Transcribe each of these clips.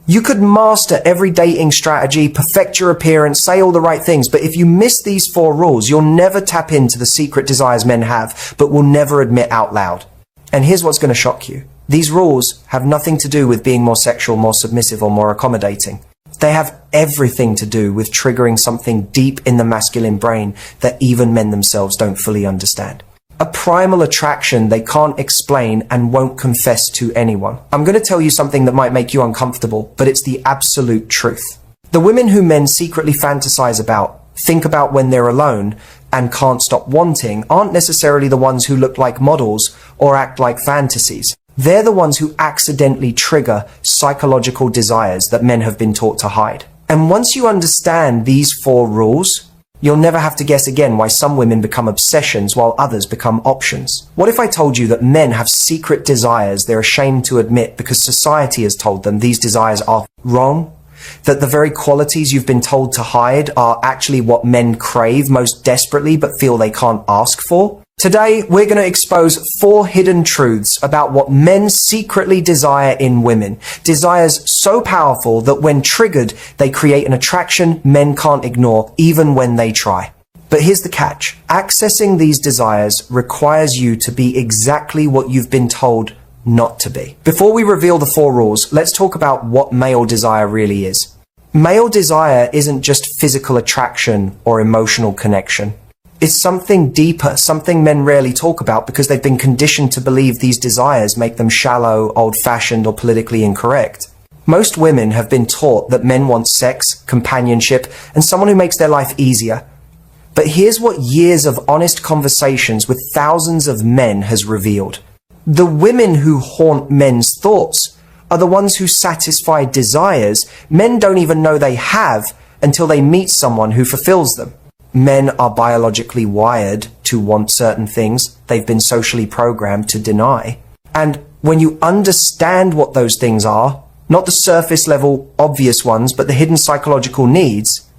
You could master every dating strategy, perfect your appearance, say all the right things, but if you miss these 4 rules, you'll never tap into the secret desires men have, but will never admit out loud. And here's what's going to shock you. These rules have nothing to do with being more sexual, more submissive, or more accommodating. They have everything to do with triggering something deep in the masculine brain that even men themselves don't fully understand. A primal attraction they can't explain and won't confess to anyone. I'm going to tell you something that might make you uncomfortable, but it's the absolute truth. The women who men secretly fantasize about, think about when they're alone, and can't stop wanting aren't necessarily the ones who look like models or act like fantasies. They're the ones who accidentally trigger psychological desires that men have been taught to hide. And once you understand these 4 rules, you'll never have to guess again why some women become obsessions while others become options. What if I told you that men have secret desires they're ashamed to admit because society has told them these desires are wrong? That the very qualities you've been told to hide are actually what men crave most desperately but feel they can't ask for? Today, we're going to expose 4 hidden truths about what men secretly desire in women. Desires so powerful that when triggered, they create an attraction men can't ignore, even when they try. But here's the catch. Accessing these desires requires you to be exactly what you've been told not to be. Before we reveal the 4 rules, let's talk about what male desire really is. Male desire isn't just physical attraction or emotional connection. It's something deeper, something men rarely talk about because they've been conditioned to believe these desires make them shallow, old-fashioned, or politically incorrect. Most women have been taught that men want sex, companionship, and someone who makes their life easier. But here's what years of honest conversations with thousands of men has revealed. The women who haunt men's thoughts are the ones who satisfy desires men don't even know they have until they meet someone who fulfills them. Men are biologically wired to want certain things they've been socially programmed to deny. And when you understand what those things are, not the surface level obvious ones, but the hidden psychological needs,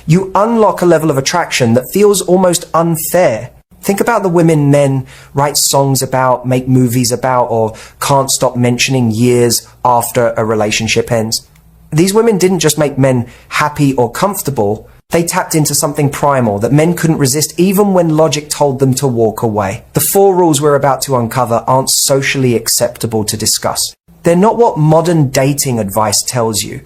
you unlock a level of attraction that feels almost unfair. Think about the women men write songs about, make movies about, or can't stop mentioning years after a relationship ends. These women didn't just make men happy or comfortable. They tapped into something primal that men couldn't resist even when logic told them to walk away. The 4 rules we're about to uncover aren't socially acceptable to discuss. They're not what modern dating advice tells you.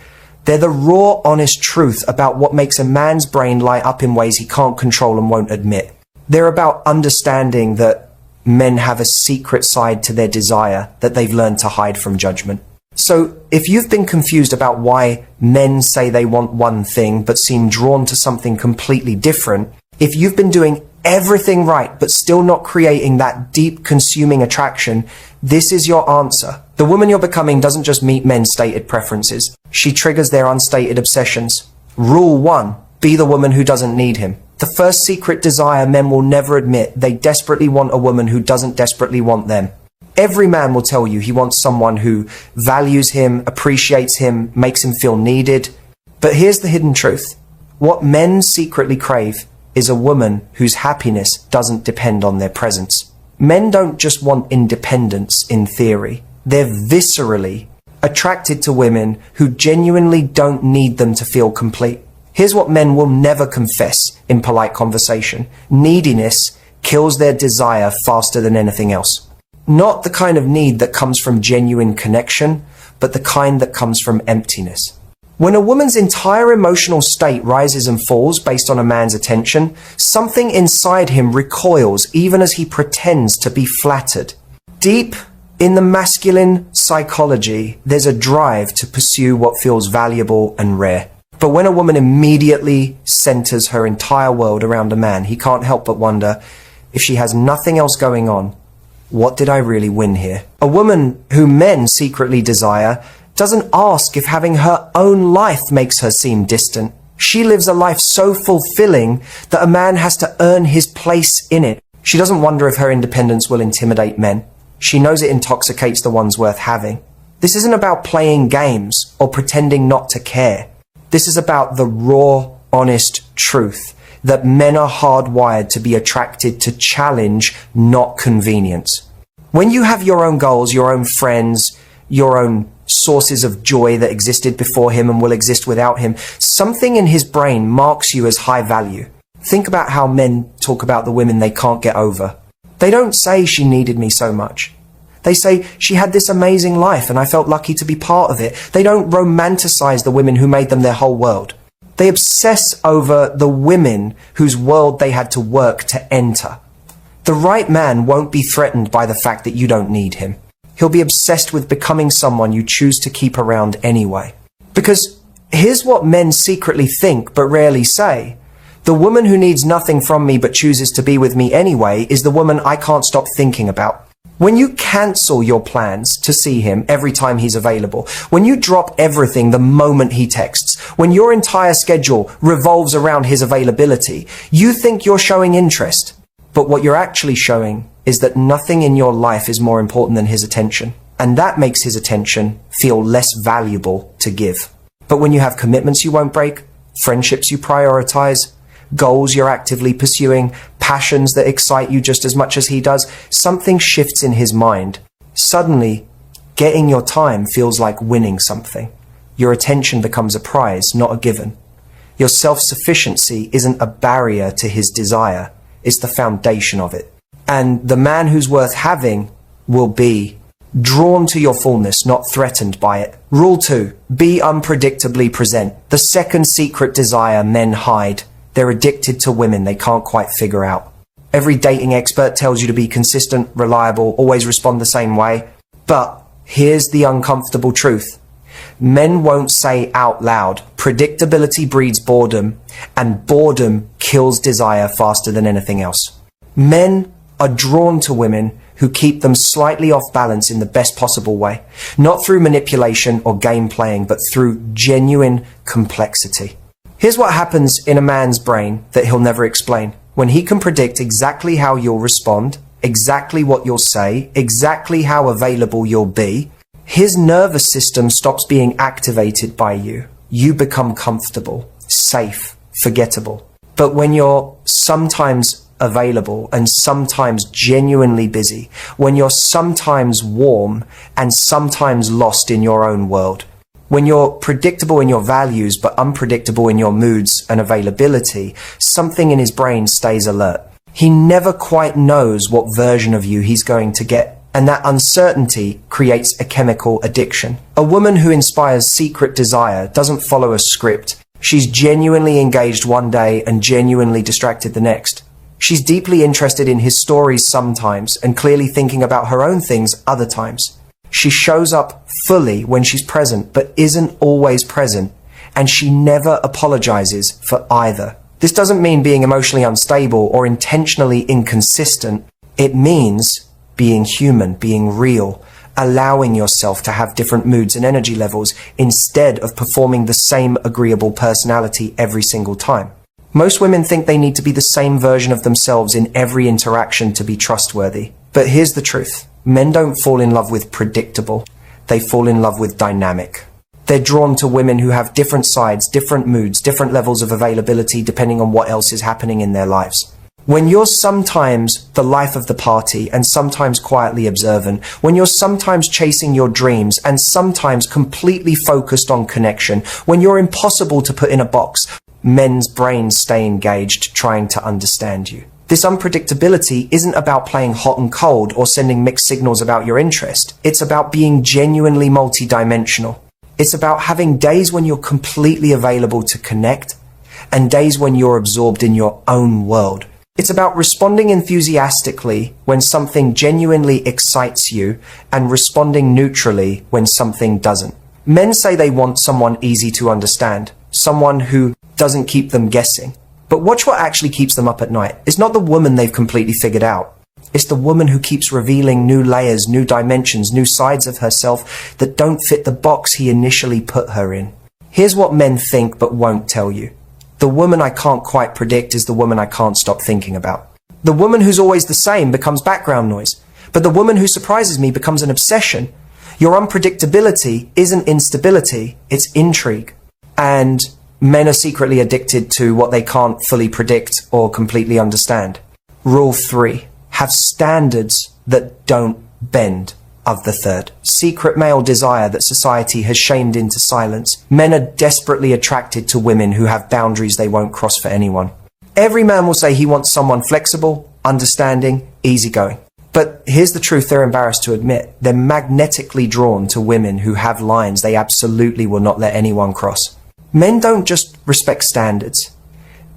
They're the raw, honest truth about what makes a man's brain light up in ways he can't control and won't admit. They're about understanding that men have a secret side to their desire that they've learned to hide from judgment. So if you've been confused about why men say they want one thing but seem drawn to something completely different, if you've been doing everything right but still not creating that deep consuming attraction, this is your answer. The woman you're becoming doesn't just meet men's stated preferences. She triggers their unstated obsessions. Rule 1, be the woman who doesn't need him. The first secret desire men will never admit, they desperately want a woman who doesn't desperately want them. Every man will tell you he wants someone who values him, appreciates him, makes him feel needed. But here's the hidden truth. What men secretly crave is a woman whose happiness doesn't depend on their presence. Men don't just want independence in theory. They're viscerally attracted to women who genuinely don't need them to feel complete. Here's what men will never confess in polite conversation. Neediness kills their desire faster than anything else. Not the kind of need that comes from genuine connection, but the kind that comes from emptiness. When a woman's entire emotional state rises and falls based on a man's attention, something inside him recoils even as he pretends to be flattered. Deep in the masculine psychology, there's a drive to pursue what feels valuable and rare. But when a woman immediately centers her entire world around a man, he can't help but wonder, if she has nothing else going on, what did I really win here? A woman who men secretly desire doesn't ask if having her own life makes her seem distant. She lives a life so fulfilling that a man has to earn his place in it. She doesn't wonder if her independence will intimidate men. She knows it intoxicates the ones worth having. This isn't about playing games or pretending not to care. This is about the raw, honest truth that men are hardwired to be attracted to challenge, not convenience. When you have your own goals, your own friends, your own sources of joy that existed before him and will exist without him. Something in his brain marks you as high value. Think about how men talk about the women they can't get over. They don't say she needed me so much. They say she had this amazing life and I felt lucky to be part of it. They don't romanticize the women who made them their whole world. They obsess over the women whose world they had to work to enter. The right man won't be threatened by the fact that you don't need him. He'll be obsessed with becoming someone you choose to keep around anyway. Because here's what men secretly think but rarely say. The woman who needs nothing from me but chooses to be with me anyway is the woman I can't stop thinking about. When you cancel your plans to see him every time he's available, when you drop everything the moment he texts, when your entire schedule revolves around his availability, you think you're showing interest. But what you're actually showing is that nothing in your life is more important than his attention. And that makes his attention feel less valuable to give. But when you have commitments you won't break, friendships you prioritize, goals you're actively pursuing, passions that excite you just as much as he does, something shifts in his mind. Suddenly, getting your time feels like winning something. Your attention becomes a prize, not a given. Your self-sufficiency isn't a barrier to his desire, it's the foundation of it. And the man who's worth having will be drawn to your fullness, not threatened by it. Rule 2, be unpredictably present. The second secret desire men hide. They're addicted to women they can't quite figure out. Every dating expert tells you to be consistent, reliable, always respond the same way. But here's the uncomfortable truth. Men won't say out loud, predictability breeds boredom, and boredom kills desire faster than anything else. Men are drawn to women who keep them slightly off balance in the best possible way, not through manipulation or game playing, but through genuine complexity. Here's what happens in a man's brain that he'll never explain. When he can predict exactly how you'll respond, exactly what you'll say, exactly how available you'll be, his nervous system stops being activated by you. You become comfortable, safe, forgettable. But when you're sometimes available and sometimes genuinely busy, when you're sometimes warm and sometimes lost in your own world, when you're predictable in your values but unpredictable in your moods and availability, something in his brain stays alert. He never quite knows what version of you he's going to get, and that uncertainty creates a chemical addiction. A woman who inspires secret desire doesn't follow a script. She's genuinely engaged one day and genuinely distracted the next. She's deeply interested in his stories sometimes and clearly thinking about her own things other times. She shows up fully when she's present, but isn't always present, and she never apologizes for either. This doesn't mean being emotionally unstable or intentionally inconsistent. It means being human, being real, allowing yourself to have different moods and energy levels instead of performing the same agreeable personality every single time. Most women think they need to be the same version of themselves in every interaction to be trustworthy. But here's the truth. Men don't fall in love with predictable. They fall in love with dynamic. They're drawn to women who have different sides, different moods, different levels of availability depending on what else is happening in their lives. When you're sometimes the life of the party and sometimes quietly observant, when you're sometimes chasing your dreams and sometimes completely focused on connection, when you're impossible to put in a box, men's brains stay engaged trying to understand you. This unpredictability isn't about playing hot and cold or sending mixed signals about your interest. It's about being genuinely multidimensional. It's about having days when you're completely available to connect and days when you're absorbed in your own world. It's about responding enthusiastically when something genuinely excites you and responding neutrally when something doesn't. Men say they want someone easy to understand, someone who doesn't keep them guessing. But watch what actually keeps them up at night. It's not the woman they've completely figured out. It's the woman who keeps revealing new layers, new dimensions, new sides of herself that don't fit the box he initially put her in. Here's what men think but won't tell you. The woman I can't quite predict is the woman I can't stop thinking about. The woman who's always the same becomes background noise. But the woman who surprises me becomes an obsession. Your unpredictability isn't instability, it's intrigue. And men are secretly addicted to what they can't fully predict or completely understand. Rule 3. Have standards that don't bend. of the third. Secret male desire that society has shamed into silence. Men are desperately attracted to women who have boundaries they won't cross for anyone. Every man will say he wants someone flexible, understanding, easygoing. But here's the truth they're embarrassed to admit. They're magnetically drawn to women who have lines they absolutely will not let anyone cross. Men don't just respect standards.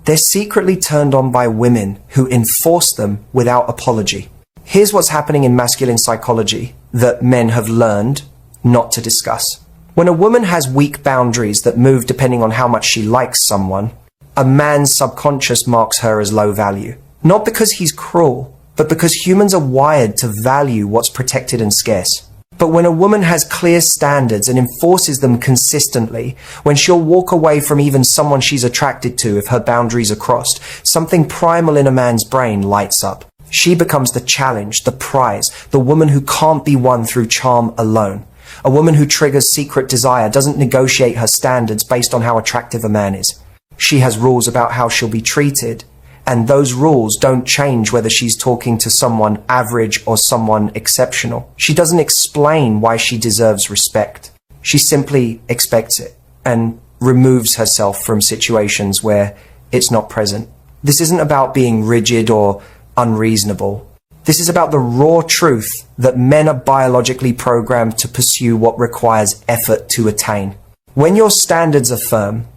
They're secretly turned on by women who enforce them without apology. Here's what's happening in masculine psychology that men have learned not to discuss. When a woman has weak boundaries that move depending on how much she likes someone, a man's subconscious marks her as low value. Not because he's cruel, but because humans are wired to value what's protected and scarce. But when a woman has clear standards and enforces them consistently, when she'll walk away from even someone she's attracted to if her boundaries are crossed, something primal in a man's brain lights up. She becomes the challenge, the prize, the woman who can't be won through charm alone. A woman who triggers secret desire doesn't negotiate her standards based on how attractive a man is. She has rules about how she'll be treated, and those rules don't change whether she's talking to someone average or someone exceptional. She doesn't explain why she deserves respect. She simply expects it and removes herself from situations where it's not present. This isn't about being rigid or unreasonable. This is about the raw truth that men are biologically programmed to pursue what requires effort to attain. When your standards are firm,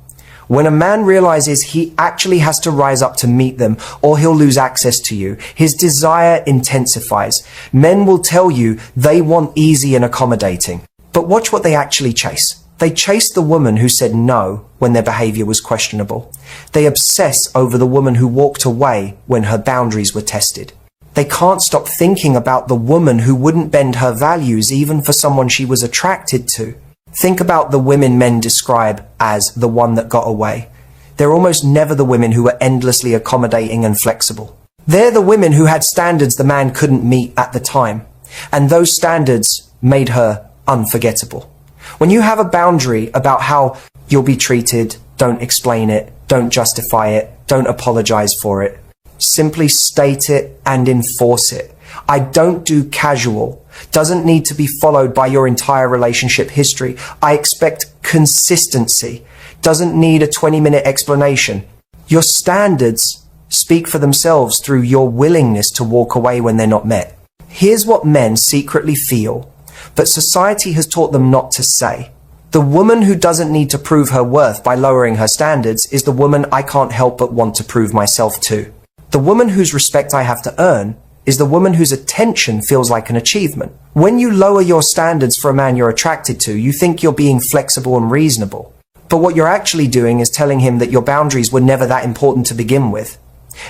when a man realizes he actually has to rise up to meet them or he'll lose access to you, his desire intensifies. Men will tell you they want easy and accommodating. But watch what they actually chase. They chase the woman who said no when their behavior was questionable. They obsess over the woman who walked away when her boundaries were tested. They can't stop thinking about the woman who wouldn't bend her values even for someone she was attracted to. Think about the women men describe as the one that got away. They're almost never the women who are endlessly accommodating and flexible. They're the women who had standards the man couldn't meet at the time, and those standards made her unforgettable. When you have a boundary about how you'll be treated, don't explain it, don't justify it, don't apologize for it. Simply state it and enforce it. I don't do casual. Doesn't need to be followed by your entire relationship history. I expect consistency. Doesn't need a 20-minute explanation. Your standards speak for themselves through your willingness to walk away when they're not met. Here's what men secretly feel, but society has taught them not to say. The woman who doesn't need to prove her worth by lowering her standards is the woman I can't help but want to prove myself to. The woman whose respect I have to earn is the woman whose attention feels like an achievement. When you lower your standards for a man you're attracted to, you think you're being flexible and reasonable. But what you're actually doing is telling him that your boundaries were never that important to begin with.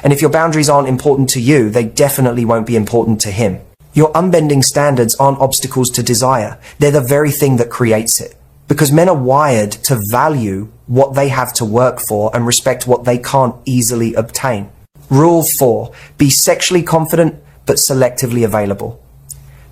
And if your boundaries aren't important to you, they definitely won't be important to him. Your unbending standards aren't obstacles to desire. They're the very thing that creates it. Because men are wired to value what they have to work for and respect what they can't easily obtain. Rule 4. Be sexually confident but selectively available.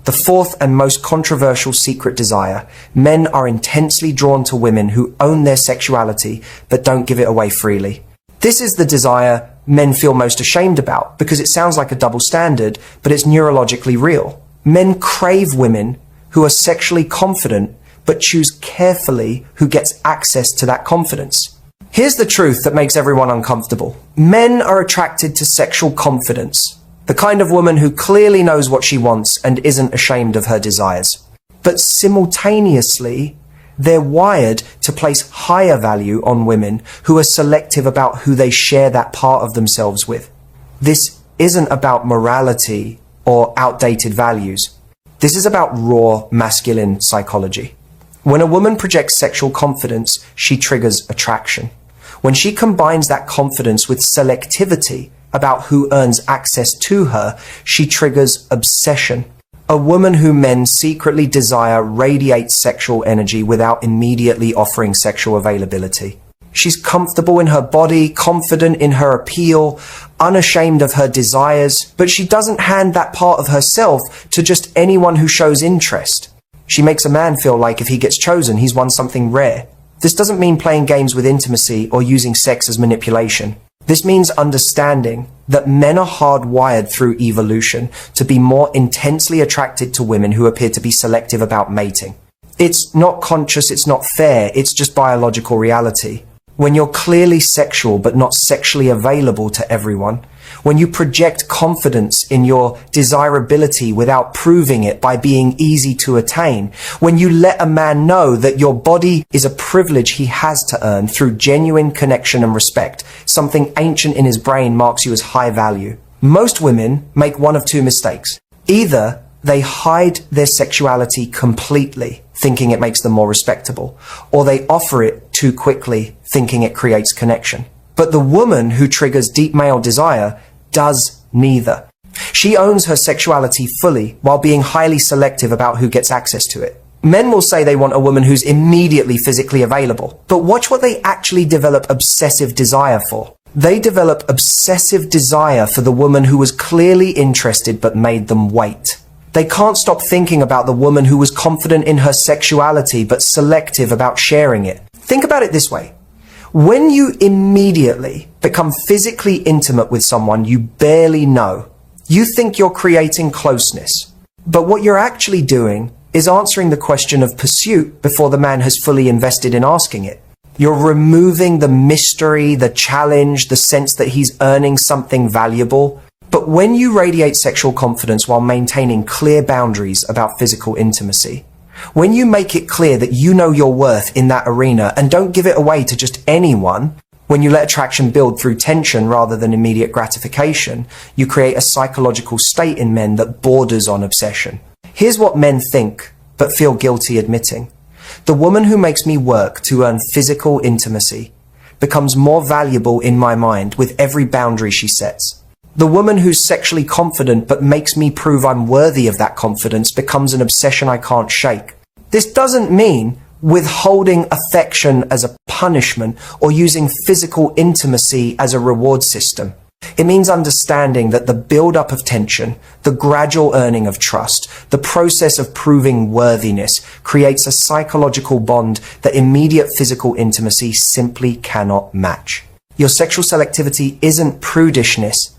The fourth and most controversial secret desire. Men are intensely drawn to women who own their sexuality but don't give it away freely. This is the desire men feel most ashamed about because it sounds like a double standard, but it's neurologically real. Men crave women who are sexually confident but choose carefully who gets access to that confidence. Here's the truth that makes everyone uncomfortable. Men are attracted to sexual confidence, the kind of woman who clearly knows what she wants and isn't ashamed of her desires. But simultaneously, they're wired to place higher value on women who are selective about who they share that part of themselves with. This isn't about morality or outdated values. This is about raw masculine psychology. When a woman projects sexual confidence, she triggers attraction. When she combines that confidence with selectivity about who earns access to her, she triggers obsession. A woman who men secretly desire radiates sexual energy without immediately offering sexual availability. She's comfortable in her body, confident in her appeal, unashamed of her desires, but she doesn't hand that part of herself to just anyone who shows interest. She makes a man feel like if he gets chosen, he's won something rare. This doesn't mean playing games with intimacy or using sex as manipulation. This means understanding that men are hardwired through evolution to be more intensely attracted to women who appear to be selective about mating. It's not conscious, it's not fair, it's just biological reality. When you're clearly sexual but not sexually available to everyone, when you project confidence in your desirability without proving it by being easy to attain, when you let a man know that your body is a privilege he has to earn through genuine connection and respect, something ancient in his brain marks you as high value. Most women make one of two mistakes. Either they hide their sexuality completely, thinking it makes them more respectable, or they offer it too quickly, thinking it creates connection. But the woman who triggers deep male desire does neither. She owns her sexuality fully while being highly selective about who gets access to it. Men will say they want a woman who's immediately physically available, but watch what they actually develop obsessive desire for. They develop obsessive desire for the woman who was clearly interested but made them wait. They can't stop thinking about the woman who was confident in her sexuality but selective about sharing it. Think about it this way. When you immediately become physically intimate with someone you barely know, you think you're creating closeness. But what you're actually doing is answering the question of pursuit before the man has fully invested in asking it. You're removing the mystery, the challenge, the sense that he's earning something valuable. But when you radiate sexual confidence while maintaining clear boundaries about physical intimacy, when you make it clear that you know your worth in that arena and don't give it away to just anyone, when you let attraction build through tension rather than immediate gratification, you create a psychological state in men that borders on obsession. Here's what men think, but feel guilty admitting. The woman who makes me work to earn physical intimacy becomes more valuable in my mind with every boundary she sets. The woman who's sexually confident but makes me prove I'm worthy of that confidence becomes an obsession I can't shake. This doesn't mean withholding affection as a punishment or using physical intimacy as a reward system. It means understanding that the build-up of tension, the gradual earning of trust, the process of proving worthiness creates a psychological bond that immediate physical intimacy simply cannot match. Your sexual selectivity isn't prudishness.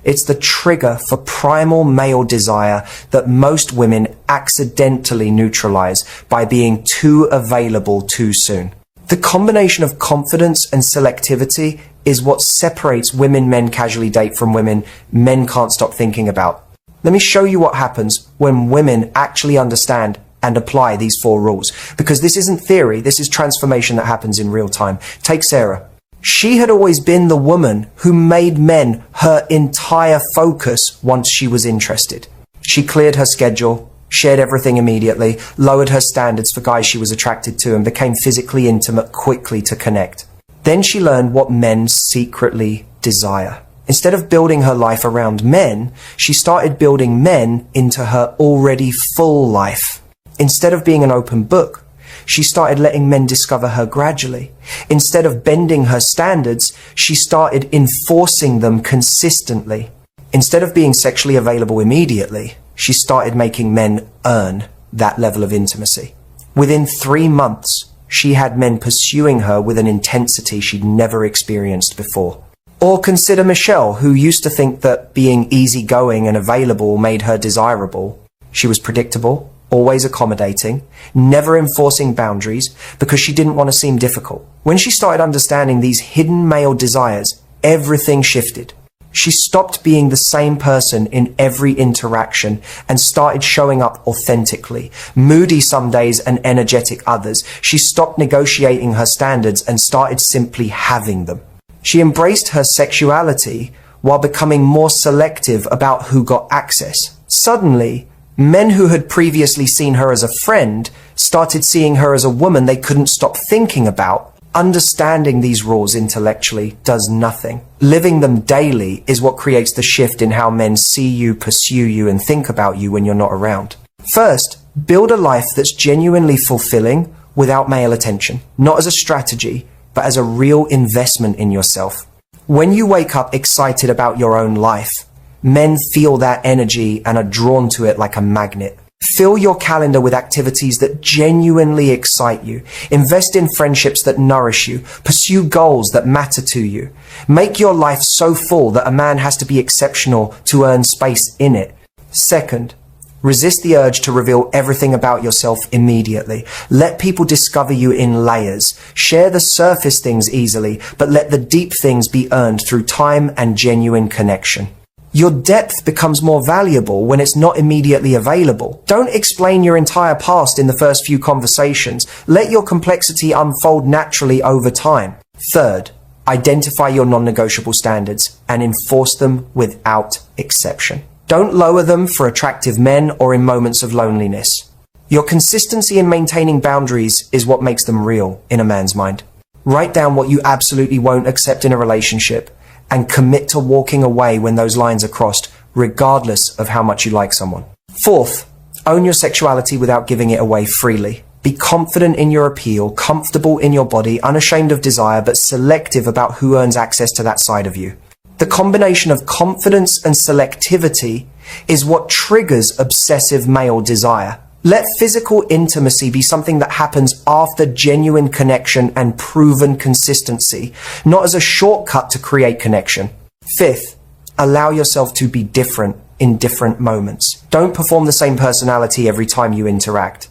It's the trigger for primal male desire that most women accidentally neutralize by being too available too soon. The combination of confidence and selectivity is what separates women men casually date from women men can't stop thinking about. Let me show you what happens when women actually understand and apply these 4 rules. Because this isn't theory, this is transformation that happens in real time. Take Sarah. She had always been the woman who made men her entire focus once she was interested. She cleared her schedule, shared everything immediately, lowered her standards for guys she was attracted to, and became physically intimate quickly to connect. Then she learned what men secretly desire. Instead of building her life around men, she started building men into her already full life. Instead of being an open book, she started letting men discover her gradually. Instead of bending her standards, she started enforcing them consistently. Instead of being sexually available immediately, she started making men earn that level of intimacy. Within 3 months, she had men pursuing her with an intensity she'd never experienced before. Or consider Michelle, who used to think that being easygoing and available made her desirable. She was predictable, always accommodating, never enforcing boundaries because she didn't want to seem difficult. When she started understanding these hidden male desires, everything shifted. She stopped being the same person in every interaction and started showing up authentically, moody some days and energetic others. She stopped negotiating her standards and started simply having them. She embraced her sexuality while becoming more selective about who got access. Suddenly, men who had previously seen her as a friend started seeing her as a woman they couldn't stop thinking about. Understanding these rules intellectually does nothing. Living them daily is what creates the shift in how men see you, pursue you, and think about you when you're not around. First, build a life that's genuinely fulfilling without male attention, not as a strategy, but as a real investment in yourself. When you wake up excited about your own life, men feel that energy and are drawn to it like a magnet. Fill your calendar with activities that genuinely excite you. Invest in friendships that nourish you. Pursue goals that matter to you. Make your life so full that a man has to be exceptional to earn space in it. Second, resist the urge to reveal everything about yourself immediately. Let people discover you in layers. Share the surface things easily, but let the deep things be earned through time and genuine connection. Your depth becomes more valuable when it's not immediately available. Don't explain your entire past in the first few conversations. Let your complexity unfold naturally over time. Third, identify your non-negotiable standards and enforce them without exception. Don't lower them for attractive men or in moments of loneliness. Your consistency in maintaining boundaries is what makes them real in a man's mind. Write down what you absolutely won't accept in a relationship and commit to walking away when those lines are crossed, regardless of how much you like someone. Fourth, own your sexuality without giving it away freely. Be confident in your appeal, comfortable in your body, unashamed of desire, but selective about who earns access to that side of you. The combination of confidence and selectivity is what triggers obsessive male desire. Let physical intimacy be something that happens after genuine connection and proven consistency, not as a shortcut to create connection. Fifth, allow yourself to be different in different moments. Don't perform the same personality every time you interact.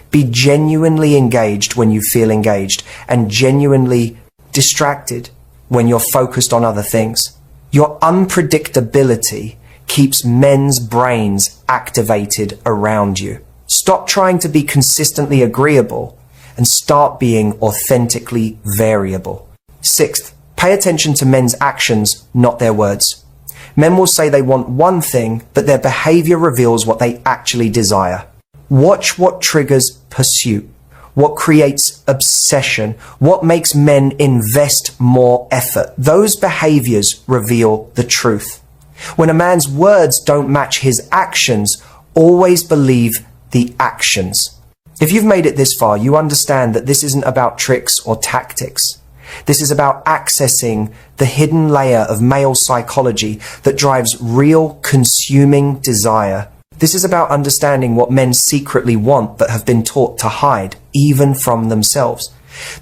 Be genuinely engaged when you feel engaged and genuinely distracted when you're focused on other things. Your unpredictability keeps men's brains activated around you. Stop trying to be consistently agreeable and start being authentically variable. Sixth, pay attention to men's actions, not their words. Men will say they want one thing, but their behavior reveals what they actually desire. Watch what triggers pursuit, what creates obsession, what makes men invest more effort. Those behaviors reveal the truth. When a man's words don't match his actions, always believe the actions. If you've made it this far, you understand that this isn't about tricks or tactics. This is about accessing the hidden layer of male psychology that drives real consuming desire. This is about understanding what men secretly want but have been taught to hide, even from themselves.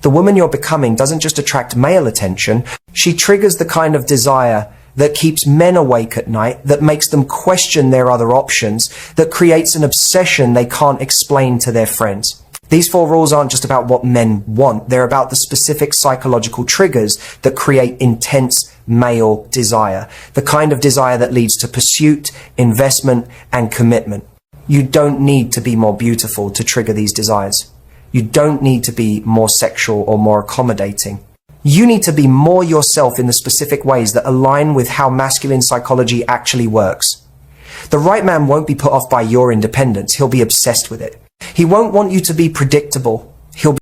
The woman you're becoming doesn't just attract male attention, she triggers the kind of desire that keeps men awake at night, that makes them question their other options, that creates an obsession they can't explain to their friends. These 4 rules aren't just about what men want, they're about the specific psychological triggers that create intense male desire, the kind of desire that leads to pursuit, investment, and commitment. You don't need to be more beautiful to trigger these desires. You don't need to be more sexual or more accommodating. You need to be more yourself in the specific ways that align with how masculine psychology actually works. The right man won't be put off by your independence. He'll be obsessed with it. He won't want you to be predictable. He'll be